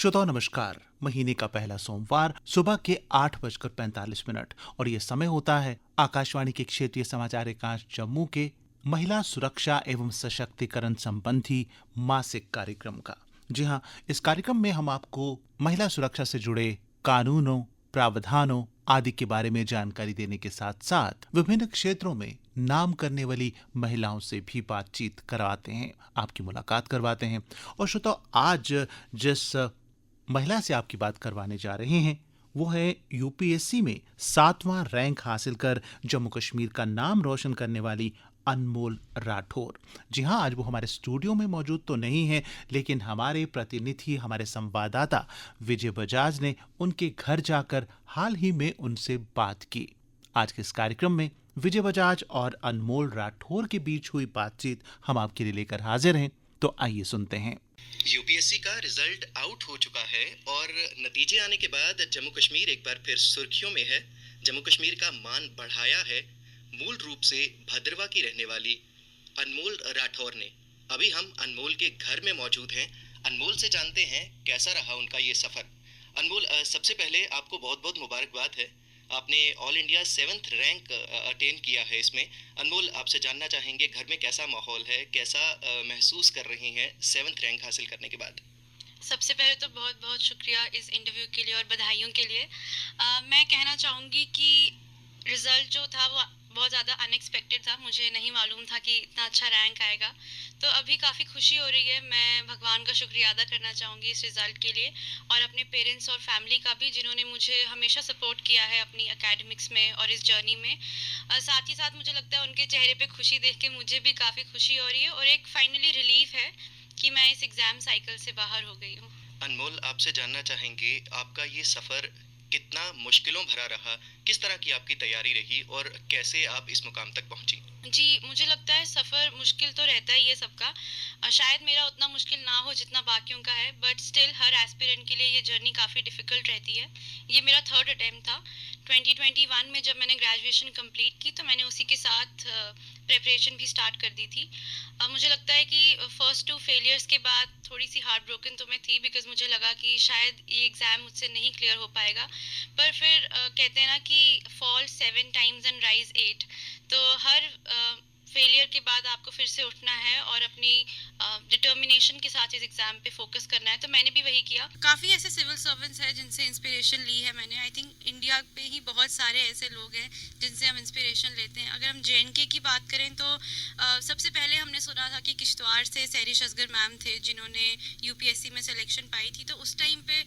श्रोताओं नमस्कार। महीने का पहला सोमवार सुबह के 8:45 और ये समय होता है आकाशवाणी के क्षेत्रीय समाचार एकांश जम्मू के महिला सुरक्षा एवं सशक्तिकरण संबंधी मासिक कार्यक्रम का। जी हाँ, इस कार्यक्रम में हम आपको महिला सुरक्षा से जुड़े कानूनों, प्रावधानों आदि के बारे में जानकारी देने के साथ साथ विभिन्न क्षेत्रों में नाम करने वाली महिलाओं से भी बातचीत करवाते हैं, आपकी मुलाकात करवाते हैं। और श्रोताओ, आज जिस महिला से आपकी बात करवाने जा रहे हैं वो है यूपीएससी में 7वां रैंक हासिल कर जम्मू कश्मीर का नाम रोशन करने वाली अनमोल राठौर। जी हाँ, आज वो हमारे स्टूडियो में मौजूद तो नहीं है, लेकिन हमारे प्रतिनिधि, हमारे संवाददाता विजय बजाज ने उनके घर जाकर हाल ही में उनसे बात की। आज के इस कार्यक्रम में विजय बजाज और अनमोल राठौर के बीच हुई बातचीत हम आपके लिए लेकर हाजिर हैं, तो आइए सुनते हैं। यूपीएससी का रिजल्ट आउट हो चुका है और नतीजे आने के बाद जम्मू कश्मीर एक बार फिर सुर्खियों में है। जम्मू कश्मीर का मान बढ़ाया है मूल रूप से भद्रवा की रहने वाली अनमोल राठौर ने। अभी हम अनमोल के घर में मौजूद हैं। अनमोल से जानते हैं कैसा रहा उनका ये सफ़र। अनमोल, सबसे पहले आपको बहुत बहुत मुबारकबाद है, आपने all India 7th rank attain किया है इसमें। अनमोल, आपसे जानना चाहेंगे घर में कैसा माहौल है, कैसा महसूस कर रही हैं 7th रैंक हासिल करने के बाद? सबसे पहले तो बहुत बहुत शुक्रिया इस इंटरव्यू के लिए और बधाइयों के लिए। मैं कहना चाहूँगी कि रिज़ल्ट जो था वो बहुत ज़्यादा अनएक्सपेक्टेड था। मुझे नहीं मालूम था कि इतना अच्छा रैंक आएगा। तो अभी काफ़ी खुशी हो रही है। मैं भगवान का शुक्रिया अदा करना चाहूँगी इस रिज़ल्ट के लिए और अपने पेरेंट्स और फैमिली का भी, जिन्होंने मुझे हमेशा सपोर्ट किया है अपनी एकेडमिक्स में और इस जर्नी में। साथ ही साथ मुझे लगता है उनके चेहरे पे खुशी देख के मुझे भी काफ़ी खुशी हो रही है और एक फाइनली रिलीफ है कि मैं इस एग्ज़ाम साइकिल से बाहर हो गई हूँ। अनमोल, आपसे जानना चाहेंगे आपका ये सफ़र कितना मुश्किलों भरा रहा, किस तरह की आपकी तैयारी रही और कैसे आप इस मुकाम तक पहुंची? जी, मुझे लगता है सफ़र मुश्किल तो रहता ही है सबका। शायद मेरा उतना मुश्किल ना हो जितना बाकियों का है, बट स्टिल हर एस्पिरेंट के लिए ये जर्नी काफ़ी डिफ़िकल्ट रहती है। ये मेरा थर्ड अटेम्प्ट था। 2021 में जब मैंने ग्रेजुएशन कंप्लीट की तो मैंने उसी के साथ प्रिपरेशन भी स्टार्ट कर दी थी। मुझे लगता है कि फर्स्ट 2 फेलियर्स के बाद थोड़ी सी हार्ट ब्रोकन तो मैं थी, बिकॉज़ मुझे लगा कि शायद ये एग्ज़ाम मुझसे नहीं क्लियर हो पाएगा। पर फिर कहते हैं ना कि फॉल 7 टाइम्स एंड राइज 8। तो हर फेलियर के बाद आपको फिर से उठना है और अपनी डिटर्मिनेशन के साथ इस एग्ज़ाम पे फोकस करना है। तो मैंने भी वही किया। काफ़ी ऐसे सिविल सर्वेंट्स हैं जिनसे इंस्पिरेशन ली है मैंने। आई थिंक इंडिया पे ही बहुत सारे ऐसे लोग हैं जिनसे हम इंस्पिरेशन लेते हैं। अगर हम जेएनके की बात करें तो सबसे पहले हमने सुना था कि किश्तवाड़ से सैरिश असगर मैम थे जिन्होंने यूपीएससी में सिलेक्शन पाई थी। तो उस टाइम पे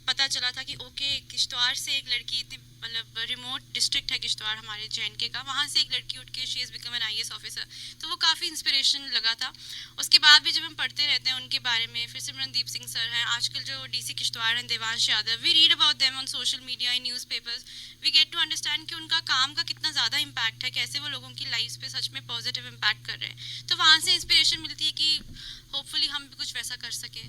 पता चला था कि ओके, किश्तवाड़ से एक लड़की, इतनी मतलब रिमोट डिस्ट्रिक्ट है किश्तवाड़ हमारे जेएनके का, वहाँ से एक लड़की उठ के she is become an IAS officer. तो वो काफ़ी इंस्पिरेशन लगा था। उसके बाद भी जब हम पढ़ते रहते हैं उनके बारे में, फिर सिमरनदीप सिंह सर हैं, आजकल जो डीसी किश्तवाड़ हैं Devansh Yadav, we read about them on social media, in newspapers, we get to understand कि उनका काम का कितना ज़्यादा इम्पैक्ट है, कैसे वो लोगों की लाइफ पे सच में पॉजिटिव इम्पैक्ट कर रहे हैं। तो वहाँ से इंस्पिरेशन मिलती है कि होपफुली हम भी कुछ वैसा कर सकें।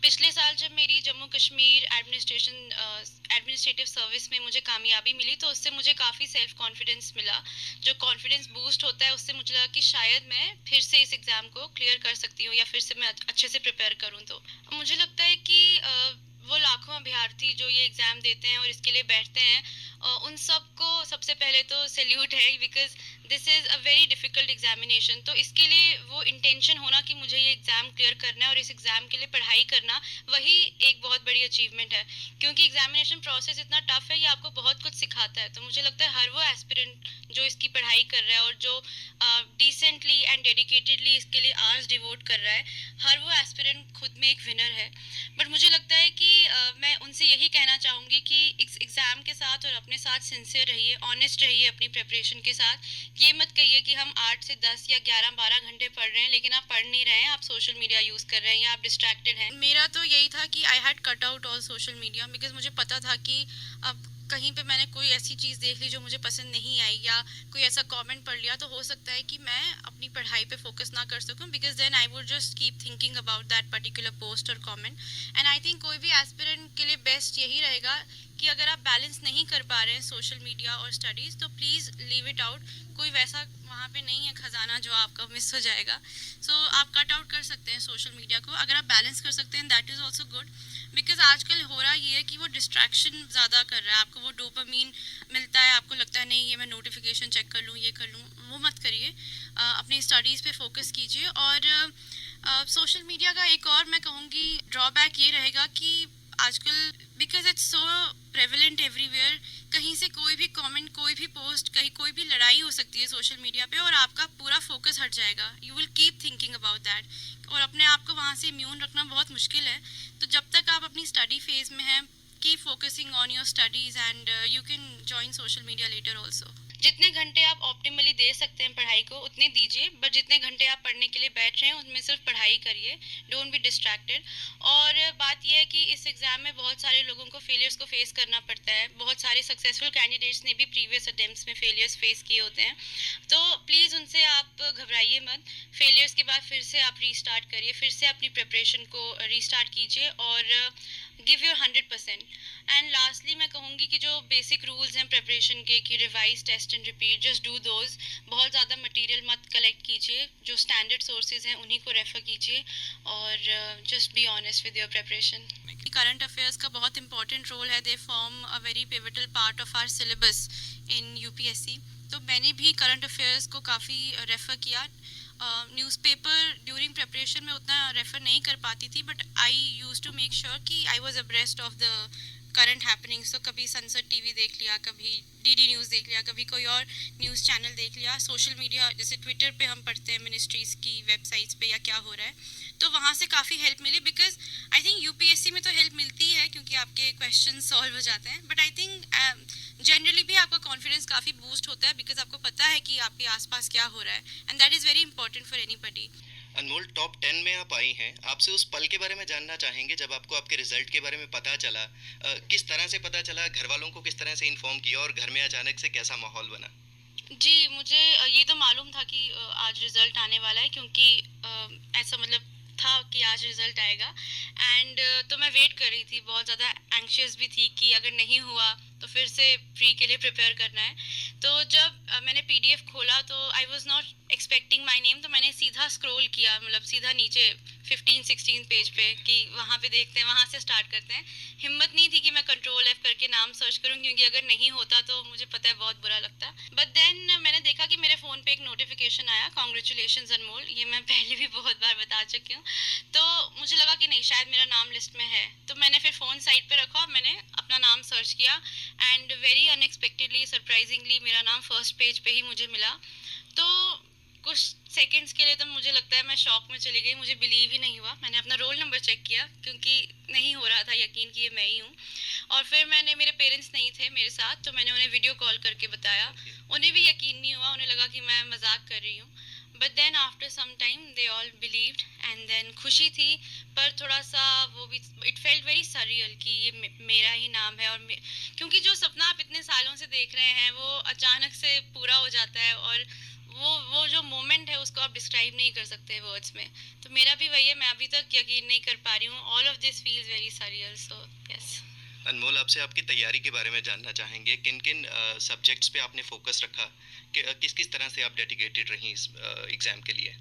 पिछले साल जब मेरी जम्मू कश्मीर एडमिनिस्ट्रेटिव सर्विस में मुझे कामयाबी मिली तो उससे मुझे काफ़ी सेल्फ कॉन्फिडेंस मिला। जो कॉन्फिडेंस बूस्ट होता है उससे मुझे लगा कि शायद मैं फिर से इस एग्ज़ाम को क्लियर कर सकती हूँ या फिर से मैं अच्छे से प्रिपेयर करूँ। तो मुझे लगता है कि वो लाखों अभ्यर्थी जो ये एग्ज़ाम देते हैं और इसके लिए बैठते हैं, उन सबको सबसे पहले तो सैल्यूट है, because this is a very difficult examination. तो इसके लिए वो इंटेंशन होना कि मुझे ये एग्ज़ाम क्लियर करना है और इस एग्ज़ाम के लिए पढ़ाई करना, वही एक बहुत बड़ी अचीवमेंट है। क्योंकि एग्जामिनेशन प्रोसेस इतना टफ है, ये आपको बहुत कुछ सिखाता है। तो मुझे लगता है हर वो एस्पिरेंट जो इसकी पढ़ाई कर रहा है और जो डिसेंटली एंड डेडिकेटेडली इसके लिए आवर्स डिवोट कर रहा है, हर वो एस्पिरेंट खुद में एक विनर है। बट मुझे लगता है कि मैं उनसे यही कहना चाहूँगी कि इस एग्ज़ाम के साथ और अपने साथ सिंसियर रहिए, ऑनेस्ट रहिए अपनी प्रिपरेशन के साथ। ये मत कहिए कि हम 8 से 10 या 11-12 घंटे पढ़ रहे हैं लेकिन आप पढ़ नहीं रहे हैं, आप सोशल मीडिया यूज़ कर रहे हैं या आप डिस्ट्रैक्टेड हैं। मेरा तो यही था कि I had cut out all social media, because मुझे पता था कि अब कहीं पे मैंने कोई ऐसी चीज़ देख ली जो मुझे पसंद नहीं आई या कोई ऐसा कमेंट पढ़ लिया तो हो सकता है कि मैं अपनी पढ़ाई पे फोकस ना कर सकूं, because then I would just keep thinking about that particular post और कमेंट। एंड आई थिंक कोई भी एस्पिरेंट के लिए बेस्ट यही रहेगा कि अगर आप बैलेंस नहीं कर पा रहे हैं सोशल मीडिया और स्टडीज़ तो प्लीज़ लीव इट आउट। कोई वैसा वहाँ पे नहीं है खजाना जो आपका मिस हो जाएगा। सो आप कट आउट कर सकते हैं सोशल मीडिया को, अगर आप बैलेंस कर सकते हैं that is also good. Because आजकल हो रहा ये है कि वो डिस्ट्रैक्शन ज़्यादा कर रहा है, आपको वो डोपामीन मिलता है, आपको लगता है नहीं ये मैं नोटिफिकेशन चेक कर लूँ, ये कर लूँ, वो मत करिए। अपनी स्टडीज़ पे फोकस कीजिए। और सोशल मीडिया का एक और मैं कहूँगी ड्रॉबैक ये रहेगा कि आजकल because it's so prevalent everywhere, कहीं से कोई भी कमेंट, कोई भी पोस्ट, कहीं कोई भी लड़ाई हो सकती है सोशल मीडिया पे और आपका पूरा फोकस हट जाएगा। You will keep thinking about that और अपने आप को वहाँ से इम्यून रखना बहुत मुश्किल है। तो जब तक आप अपनी स्टडी फेज में हैं, keep focusing on your studies and you can join social media later also. जितने घंटे आप ऑप्टिमली दे सकते हैं पढ़ाई को उतने दीजिए, बट जितने घंटे आप पढ़ने के लिए बैठ रहे हैं उसमें सिर्फ पढ़ाई करिए, डोंट बी डिस्ट्रैक्टेड। और बात यह है कि इस एग्ज़ाम में बहुत सारे लोगों को फेलियर्स को फेस करना पड़ता है, बहुत सारे सक्सेसफुल कैंडिडेट्स ने भी प्रीवियस अटेम्प्ट्स में फेलियर्स फेस किए होते हैं। तो प्लीज़ उनसे आप घबराइए मत, फेलियर्स के बाद फिर से आप रीस्टार्ट करिए, फिर से अपनी प्रिपरेशन को रीस्टार्ट कीजिए और गिव योर 100%। एंड लास्टली मैं कहूँगी कि जो बेसिक रूल्स हैं प्रिपरेशन के कि revise, test and repeat, just do those. बहुत ज़्यादा मटेरियल मत कलेक्ट कीजिए, जो स्टैंडर्ड सोर्सेज हैं उन्हीं को रेफ़र कीजिए और just be honest with your preparation. Current affairs का बहुत इंपॉर्टेंट रोल है, they form a very pivotal part of our syllabus in UPSC. तो मैंने भी करंट अफेयर्स को काफ़ी रेफ़र किया। न्यूज़पेपर ड्यूरिंग प्रिपरेशन में उतना रेफ़र नहीं कर पाती थी, but I use to make sure कि I was abreast of the current happenings. तो कभी सनसद टीवी देख लिया, कभी डीडी न्यूज़ देख लिया, कभी कोई और न्यूज़ चैनल देख लिया। सोशल मीडिया जैसे ट्विटर पे हम पढ़ते हैं मिनिस्ट्रीज़ की वेबसाइट्स पे या क्या हो रहा है, तो वहाँ से काफ़ी हेल्प मिली। बिकॉज आई थिंक यूपीएससी में तो हेल्प मिलती है क्योंकि आपके क्वेश्चन सॉल्व हो जाते हैं, बट आई थिंक जनरली भी आपका कॉन्फिडेंस काफ़ी बूस्ट होता है बिकॉज आपको पता है कि आपके आसपास क्या हो रहा है, and that is very important for anybody. Anmol, top 10 में आप आई हैं। आपसे उस पल के बारे में जानना चाहेंगे जब आपको आपके रिजल्ट के बारे में पता चला। किस तरह से पता चला, घर वालों को किस तरह से इन्फॉर्म किया और घर में अचानक से कैसा माहौल बना? जी, मुझे ये तो मालूम था कि आज रिज़ल्ट आने वाला है क्योंकि ऐसा मतलब था कि आज रिज़ल्ट आएगा। एंड तो मैं वेट कर रही थी, बहुत ज़्यादा एंग्शियस भी थी कि अगर नहीं हुआ तो फिर से प्री के लिए प्रिपेयर करना है। तो जब मैंने पीडीएफ खोला तो I was not expecting my name, तो मैंने सीधा स्क्रॉल किया, मतलब सीधा नीचे 15-16 पेज पे कि वहाँ पे देखते हैं, वहाँ से स्टार्ट करते हैं। हिम्मत नहीं थी कि मैं कंट्रोल एफ करके नाम सर्च करूँ क्योंकि अगर नहीं होता तो मुझे पता है बहुत बुरा लगता। बट देन मैंने देखा कि मेरे फ़ोन पे एक नोटिफिकेशन आया, कॉन्ग्रेचुलेशंस अनमोल। ये मैं पहले भी बहुत बार बता चुकी हूँ। तो मुझे लगा कि नहीं, शायद मेरा नाम लिस्ट में है। तो मैंने फिर फ़ोन साइड पे रखा और मैंने अपना नाम सर्च किया एंड वेरी अनएक्सपेक्टेडली, सरप्राइजिंगली मेरा नाम फर्स्ट पेज पे ही मुझे मिला। तो कुछ सेकंड्स के लिए तो मुझे लगता है मैं शॉक में चली गई, मुझे बिलीव ही नहीं हुआ। मैंने अपना रोल नंबर चेक किया क्योंकि नहीं हो रहा था यकीन कि ये मैं ही हूँ। और फिर मैंने, मेरे पेरेंट्स नहीं थे मेरे साथ, तो मैंने उन्हें वीडियो कॉल करके बताया। उन्हें भी यकीन नहीं हुआ, उन्हें लगा कि मैं मजाक कर रही हूँ। But then after some time they all believed and then खुशी थी, पर थोड़ा सा वो भी, इट फेल्ट वेरी सरियल कि ये मेरा ही नाम है। और क्योंकि जो सपना आप इतने सालों से देख रहे हैं वो अचानक से पूरा हो जाता है और वो जो मोमेंट है उसको आप डिस्क्राइब नहीं कर सकते वर्ड्स में। तो मेरा भी वही है, मैं अभी तक यकीन नहीं कर पा रही हूँ। All of this feels very surreal, so yes. Anmol, आपसे आपकी तैयारी के बारे में जानना चाहेंगे। किन किन सब्जेक्ट्स पे आपने फोकस रखा, किस किस तरह से आप डेडिकेटेड रहीं इस एग्ज़ाम के लिए?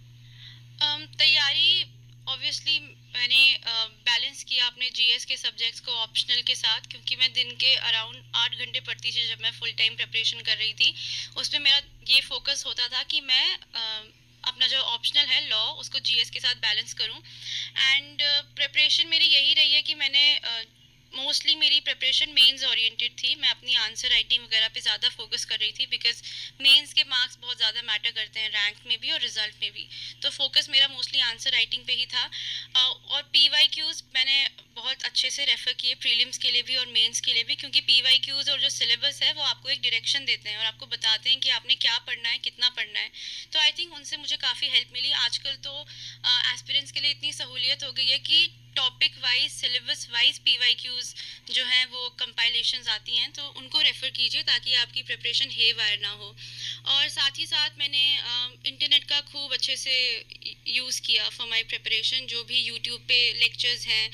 तैयारी ऑब्वियसली मैंने बैलेंस किया अपने जीएस के सब्जेक्ट्स को ऑप्शनल के साथ, क्योंकि मैं दिन के अराउंड 8 घंटे पढ़ती थी जब मैं फुल टाइम प्रिपरेशन कर रही थी। उसमें मेरा ये फोकस होता था कि मैं अपना जो ऑप्शनल है लॉ उसको जीएस के साथ बैलेंस करूं। एंड प्रिपरेशन मेरी यही रही है कि मैंने मोस्टली मेरी प्रिपरेशन मेंस ओरिएंटेड थी। मैं अपनी आंसर राइटिंग वगैरह पे ज़्यादा फोकस कर रही थी बिकॉज मेंस के मार्क्स बहुत ज़्यादा मैटर करते हैं रैंक में भी और रिजल्ट में भी। तो फोकस मेरा मोस्टली आंसर राइटिंग पे ही था। और पीवाईक्यूज़ मैंने बहुत अच्छे से रेफ़र किए प्रीलिम्स के लिए भी और मेंस के लिए भी, क्योंकि पीवाईक्यूज़ और जो सिलेबस है वो आपको एक डायरेक्शन देते हैं और आपको बताते हैं कि आपने क्या पढ़ना है, कितना पढ़ना है। तो आई थिंक उनसे मुझे काफ़ी हेल्प मिली। आजकल तो एस्पिरेंट्स के लिए इतनी सहूलियत हो गई है कि topic wise, syllabus wise PYQs जो हैं वो कंपाइलेशंस आती हैं, तो उनको रेफ़र कीजिए ताकि आपकी प्रिपरेशन हेवायर ना हो। और साथ ही साथ मैंने इंटरनेट का खूब अच्छे से यूज़ किया फॉर माय प्रिपरेशन। जो भी यूट्यूब पे लेक्चर्स हैं,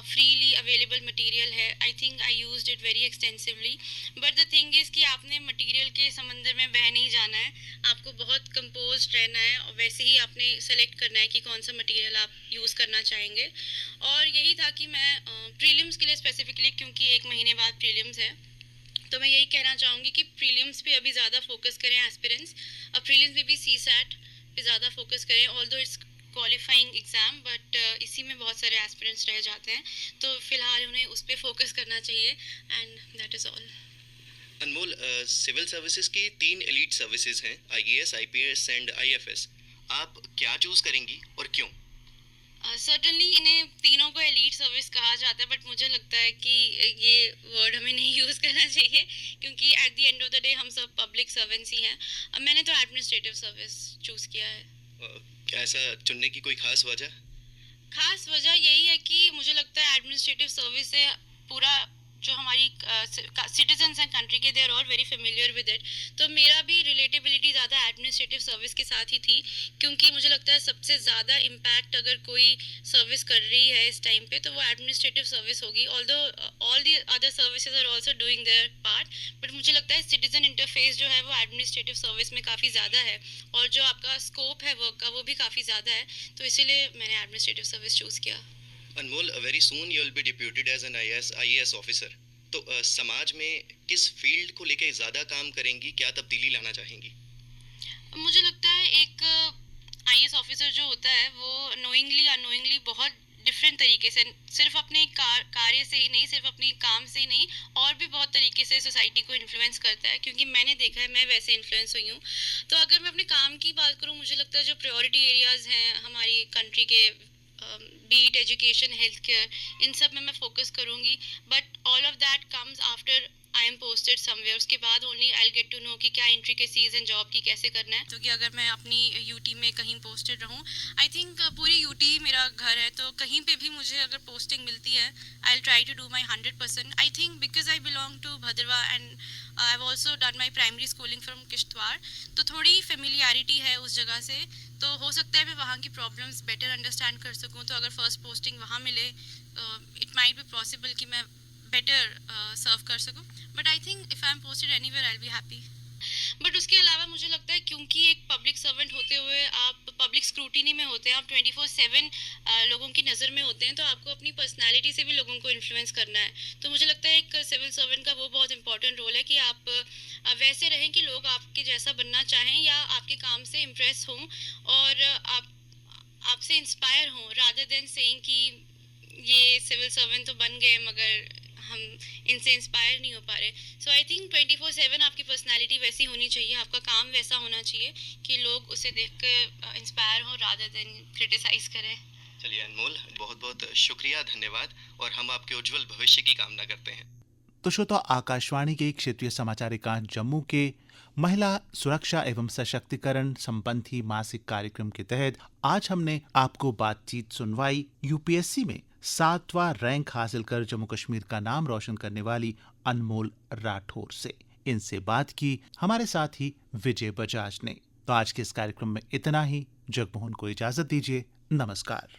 फ्रीली अवेलेबल मटेरियल है, I think I used it very extensively. But the thing is कि आपने मटेरियल के समंदर में बह नहीं जाना है, आपको बहुत कंपोज्ड रहना है और वैसे ही आपने सेलेक्ट करना है कि कौन सा मटेरियल आप यूज़ करना चाहेंगे। और यही था कि मैं प्रीलिम्स के लिए स्पेसिफिकली, क्योंकि 1 महीने बाद प्रीलिम्स है, तो मैं यही कहना चाहूँगी कि प्रीलिम्स पे अभी ज़्यादा फोकस करें एस्पिरेंट्स। अब प्रीलिम्स में भी सीसैट पे ज़्यादा फोकस करें, although it's qualifying exam, but इसी में बहुत सारे एस्पिरेंट्स रह जाते हैं, तो फ़िलहाल उन्हें उस पर फोकस करना चाहिए, and that is all. Anmol, civil services की 3 एलीट सर्विसेज हैं, आईएएस, आईपीएस एंड आईएफएस। आप क्या चूज करेंगी और क्यों? सर्टनली इन्हें तीनों को एलीट सर्विस कहा जाता है, बट मुझे लगता है कि ये वर्ड हमें नहीं यूज़ करना चाहिए, क्योंकि at the end of the day हम सब पब्लिक सर्वेंट्स ही हैं। मैंने तो एडमिनिस्ट्रेटिव सर्विस चूज़ किया है। क्या ऐसा चुनने की कोई खास वजह? खास वजह यही है कि मुझे लगता है एडमिनिस्ट्रेटिव सर्विस से पूरा जो हमारी सिटीजन्स हैं कंट्री के, they are all very familiar with it. तो मेरा भी रिलेटेबिलिटी ज़्यादा एडमिनिस्ट्रेटिव सर्विस के साथ ही थी, क्योंकि मुझे लगता है सबसे ज़्यादा इम्पैक्ट अगर कोई सर्विस कर रही है इस टाइम पे, तो वो एडमिनिस्ट्रेटिव सर्विस होगी। Although all the other services are also doing their part, but मुझे लगता है सिटीजन इंटरफेस जो है वो एडमिनिस्ट्रेटिव सर्विस में काफ़ी ज़्यादा है, और जो आपका स्कोप है वर्क का वो भी काफ़ी ज़्यादा है, तो इसीलिए मैंने एडमिनिस्ट्रेटिव सर्विस चूज़ किया। Anmol, very soon you will be deputed as an IAS officer. तो समाज में किस फील्ड को लेकर ज़्यादा काम करेंगी, क्या तब्दीली लाना चाहेंगी? मुझे लगता है एक आईएएस ऑफिसर जो होता है वो नोइंगली अनोइंगली बहुत डिफरेंट तरीके से, सिर्फ अपने कार्य से ही नहीं, सिर्फ अपने काम से ही नहीं, और भी बहुत तरीके से सोसाइटी को इन्फ्लुएंस करता है, क्योंकि मैंने देखा है, मैं वैसे इन्फ्लुएंस हुई हूँ। तो अगर मैं अपने काम की बात करूँ, मुझे लगता है जो प्रायोरिटी एरियाज़ हैं हमारी कंट्री के, बीट एजुकेशन, हेल्थ केयर, इन सब में मैं फोकस करूँगी, but all of that comes after I am posted somewhere. उसके बाद only I get to know कि क्या इंट्रिकेसीज एंड जॉब की कैसे करना है। तो कि अगर मैं अपनी यूटी में कहीं पोस्टेड रहूँ, आई थिंक पूरी यूटी मेरा घर है, तो कहीं पे भी मुझे अगर पोस्टिंग मिलती है, I will try to do my 100%। I think because I belong to Bhadarwah and I have also done my primary schooling from Kishtwar, तो थोड़ी फेमिलियरिटी है उस जगह से, तो हो सकता है मैं वहाँ की प्रॉब्लम्स बेटर अंडरस्टैंड कर सकूँ। तो अगर फर्स्ट पोस्टिंग वहाँ मिले, इट माइट बी पॉसिबल कि मैं बेटर सर्व कर सकूँ, but I think if I am posted anywhere I will be happy. But उसके अलावा मुझे लगता है, क्योंकि एक पब्लिक सर्वेंट होते हुए आप पब्लिक स्क्रूटिनी में होते हैं, आप 24/7 लोगों की नज़र में होते हैं, तो आपको अपनी पर्सनालिटी से भी लोगों को इन्फ्लुएंस करना है। तो मुझे लगता है एक सिविल सर्वेंट का वो बहुत इंपॉर्टेंट रोल है कि आप वैसे रहें कि लोग आपके जैसा बनना चाहें या आपके काम से इम्प्रेस हों, और आपसे इंस्पायर हों, रादर देन सेइंग कि ये सिविल सर्वेंट तो बन गए मगर हम इनसे इंस्पायर नहीं हो पा रहे। सो आई थिंक 24/7 आपकी पर्सनालिटी वैसी होनी चाहिए, आपका काम वैसा होना चाहिए कि लोग उसे देख कर इंस्पायर हो, रादर देन क्रिटिसाइज करें। चलिए अनमोल, बहुत बहुत शुक्रिया, धन्यवाद, और हम आपके उज्जवल भविष्य की कामना करते हैं। तो श्रोता, आकाशवाणी के क्षेत्रीय समाचार एकांश जम्मू के महिला सुरक्षा एवं सशक्तिकरण संबंधी मासिक कार्यक्रम के तहत आज हमने आपको बातचीत सुनवाई यूपीएससी में 7वां रैंक हासिल कर जम्मू कश्मीर का नाम रोशन करने वाली अनमोल राठौर से। इनसे बात की हमारे साथी विजय बजाज ने। तो आज के इस कार्यक्रम में इतना ही। जगमोहन को इजाजत दीजिए। नमस्कार।